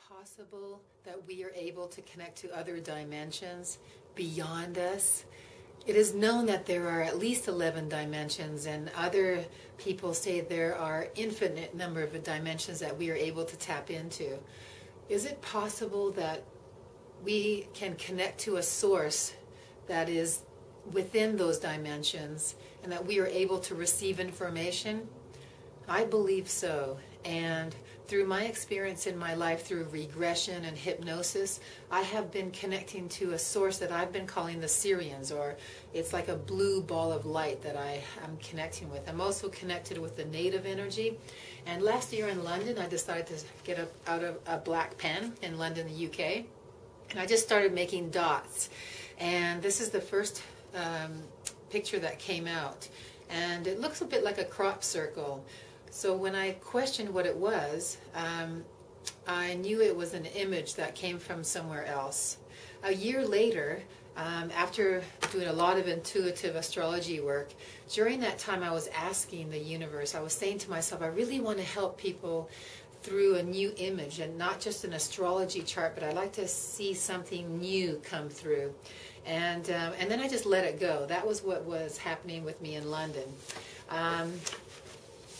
possible that we are able to connect to other dimensions beyond us? It is known that there are at least 11 dimensions, and other people say there are infinite number of dimensions that we are able to tap into. Is it possible that we can connect to a source that is within those dimensions and that we are able to receive information? I believe so. And through my experience in my life through regression and hypnosis, I have been connecting to a source that I've been calling the Sirians, or it's like a blue ball of light that I am connecting with. I'm also connected with the native energy. And last year in London, I decided to get out of a black pen in London, the UK. And I just started making dots. And this is the first picture that came out. And it looks a bit like a crop circle. So when I questioned what it was, I knew it was an image that came from somewhere else. A year later, after doing a lot of intuitive astrology work, during that time I was asking the universe, I was saying to myself, I really want to help people through a new image, and not just an astrology chart, but I'd like to see something new come through. And then I just let it go. That was what was happening with me in London.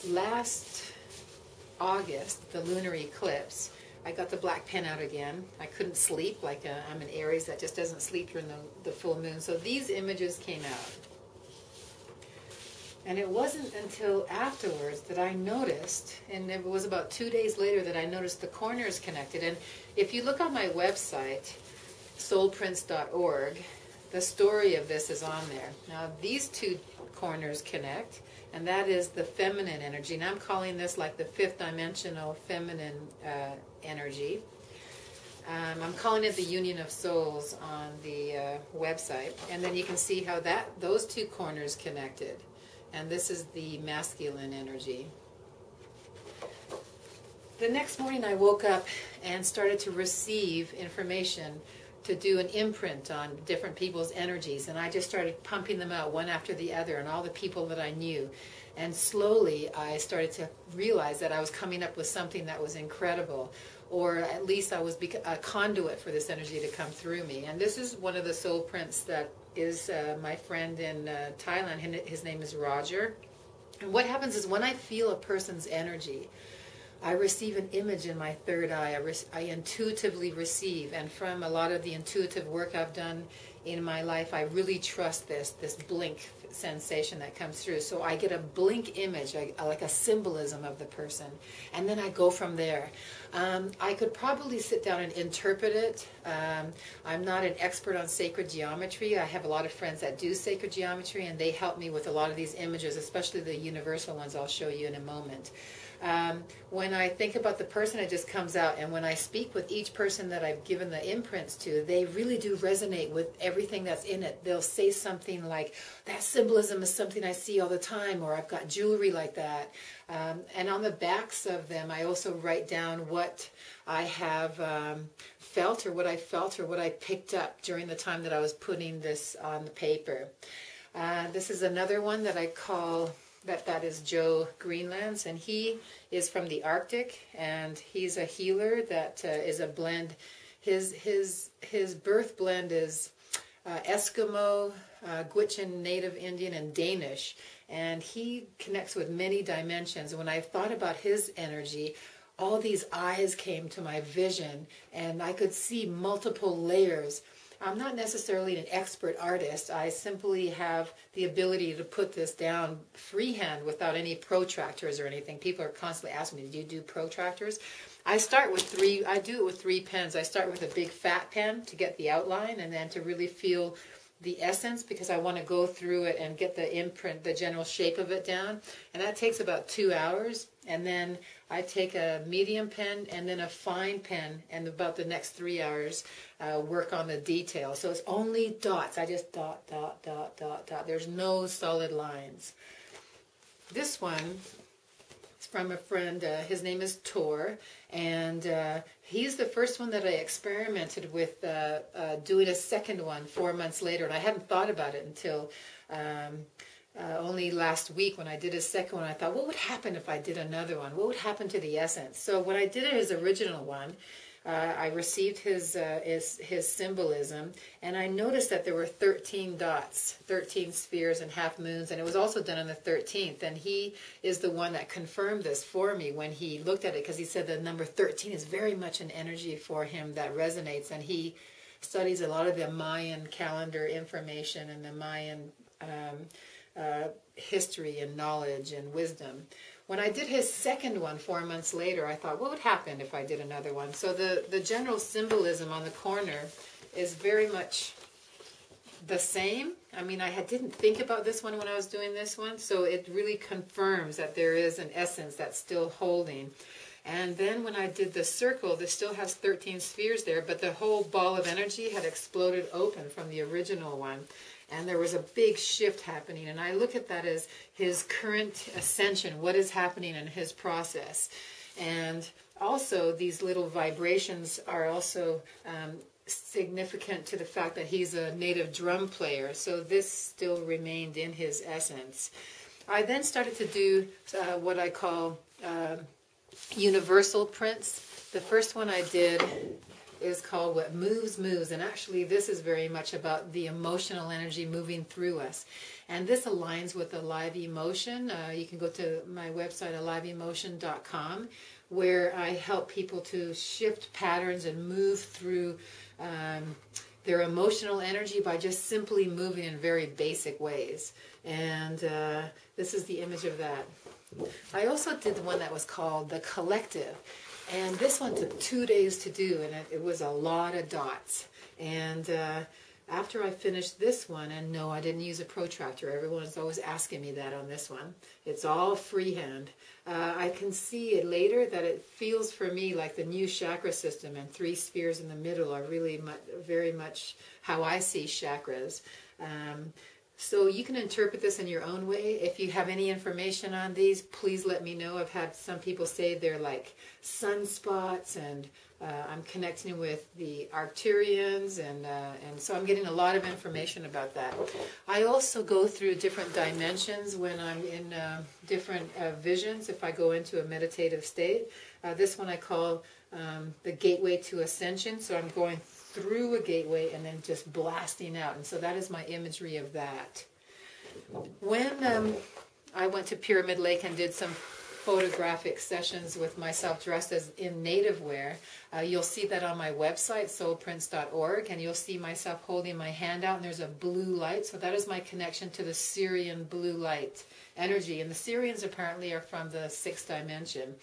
Last August, the lunar eclipse, I got the black pen out again. I couldn't sleep, like I'm an Aries that just doesn't sleep during the full moon. So these images came out. And it wasn't until afterwards that I noticed, and it was about 2 days later that I noticed the corners connected. And if you look on my website, soulprints.org, the story of this is on there. Now these two corners connect, and that is the feminine energy. And I'm calling this like the fifth dimensional feminine energy. I'm calling it the Union of Souls on the website. And then you can see how those two corners connected. And this is the masculine energy. The next morning I woke up and started to receive information to do an imprint on different people's energies, and I just started pumping them out one after the other on all the people that I knew. And slowly I started to realize that I was coming up with something that was incredible, or at least I was a conduit for this energy to come through me. And this is one of the soul prints that is my friend in Thailand. His name is Roger. And what happens is when I feel a person's energy, I receive an image in my third eye. I intuitively receive, and from a lot of the intuitive work I've done in my life, I really trust this blink sensation that comes through. So I get a blink image, like a symbolism of the person, and then I go from there. I could probably sit down and interpret it. I'm not an expert on sacred geometry. I have a lot of friends that do sacred geometry, and they help me with a lot of these images, especially the universal ones I'll show you in a moment. When I think about the person, it just comes out. And when I speak with each person that I've given the imprints to, they really do resonate with everything that's in it. They'll say something like, that symbolism is something I see all the time, or I've got jewelry like that. And on the backs of them, I also write down what I have felt, or what I picked up during the time that I was putting this on the paper. This is another one that I call... That is Joe Greenlands, and he is from the Arctic, and he's a healer that is a blend. His birth blend is Eskimo, Gwich'in, Native Indian, and Danish, and he connects with many dimensions. When I thought about his energy, all these eyes came to my vision, and I could see multiple layers. I'm not necessarily an expert artist. I simply have the ability to put this down freehand without any protractors or anything. People are constantly asking me, do you do protractors? I do it with 3 pens. I start with a big fat pen to get the outline, and then to really feel the essence, because I want to go through it and get the imprint, the general shape of it down. And that takes about 2 hours. And then I take a medium pen and then a fine pen, and about the next 3 hours work on the detail. So it's only dots. I just dot, dot, dot, dot, dot. There's no solid lines. This one is from a friend. His name is Tor, and he's the first one that I experimented with doing a second one 4 months later. And I hadn't thought about it until only last week when I did a second one. I thought, what would happen if I did another one? What would happen to the essence? So when I did his original one, I received his symbolism, and I noticed that there were 13 dots, 13 spheres and half moons, and it was also done on the 13th. And he is the one that confirmed this for me when he looked at it, because he said the number 13 is very much an energy for him that resonates, and he studies a lot of the Mayan calendar information and the Mayan history and knowledge and wisdom. When I did his second one 4 months later, I thought, what would happen if I did another one? So the general symbolism on the corner is very much the same. I mean, I didn't think about this one when I was doing this one, so it really confirms that there is an essence that's still holding. And then when I did the circle, this still has 13 spheres there, but the whole ball of energy had exploded open from the original one. And there was a big shift happening. And I look at that as his current ascension, what is happening in his process. And also these little vibrations are also significant to the fact that he's a native drum player. So this still remained in his essence. I then started to do what I call universal prints. The first one I did is called What Moves Moves, and actually this is very much about the emotional energy moving through us, and this aligns with Alive Emotion. You can go to my website aliveemotion.com, where I help people to shift patterns and move through their emotional energy by just simply moving in very basic ways. And this is the image of that. I also did the one that was called The Collective, and this one took 2 days to do, and it was a lot of dots. And after I finished this one, and no, I didn't use a protractor. Everyone's always asking me that on this one. It's all freehand. I can see it later that it feels for me like the new chakra system, and 3 spheres in the middle are really very much how I see chakras. So you can interpret this in your own way. If you have any information on these, please let me know. I've had some people say they're like sunspots, and I'm connecting with the Arcturians, and so I'm getting a lot of information about that. I also go through different dimensions when I'm in different visions, if I go into a meditative state. This one I call the Gateway to Ascension, so I'm going through a gateway and then just blasting out, and so that is my imagery of that. When I went to Pyramid Lake and did some photographic sessions with myself dressed as in native wear, you'll see that on my website soulprints.org, and you'll see myself holding my hand out, and there's a blue light, so that is my connection to the Sirian blue light energy, and the Sirians apparently are from the 6th dimension.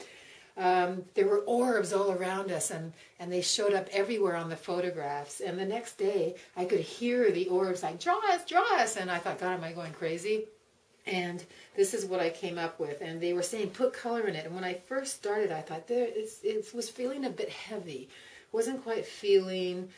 There were orbs all around us, and they showed up everywhere on the photographs. And the next day, I could hear the orbs like, draw us. And I thought, God, am I going crazy? And this is what I came up with. And they were saying, put color in it. And when I first started, I thought, it was feeling a bit heavy. Wasn't quite feeling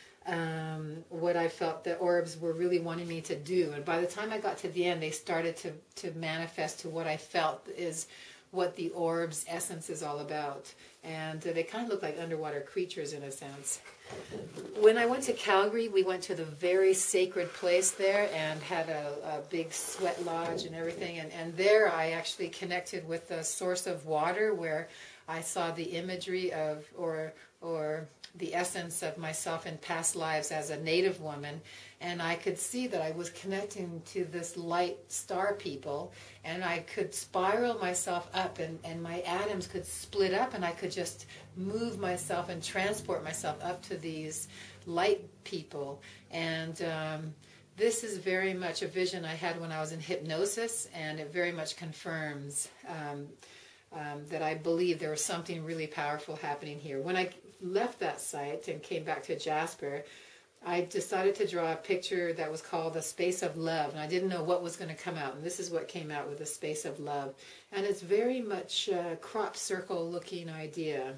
what I felt the orbs were really wanting me to do. And by the time I got to the end, they started to manifest to what I felt is what the orb's essence is all about. And they kind of look like underwater creatures in a sense. When I went to Calgary, we went to the very sacred place there and had a big sweat lodge and everything. And there I actually connected with the source of water, where I saw the imagery of, or the essence of myself in past lives as a native woman, and I could see that I was connecting to this light star people, and I could spiral myself up, and my atoms could split up, and I could just move myself and transport myself up to these light people. And this is very much a vision I had when I was in hypnosis, and it very much confirms that I believe there was something really powerful happening here. When I left that site and came back to Jasper, I decided to draw a picture that was called The Space of Love, and I didn't know what was going to come out, and this is what came out with The Space of Love. And it's very much a crop circle looking idea.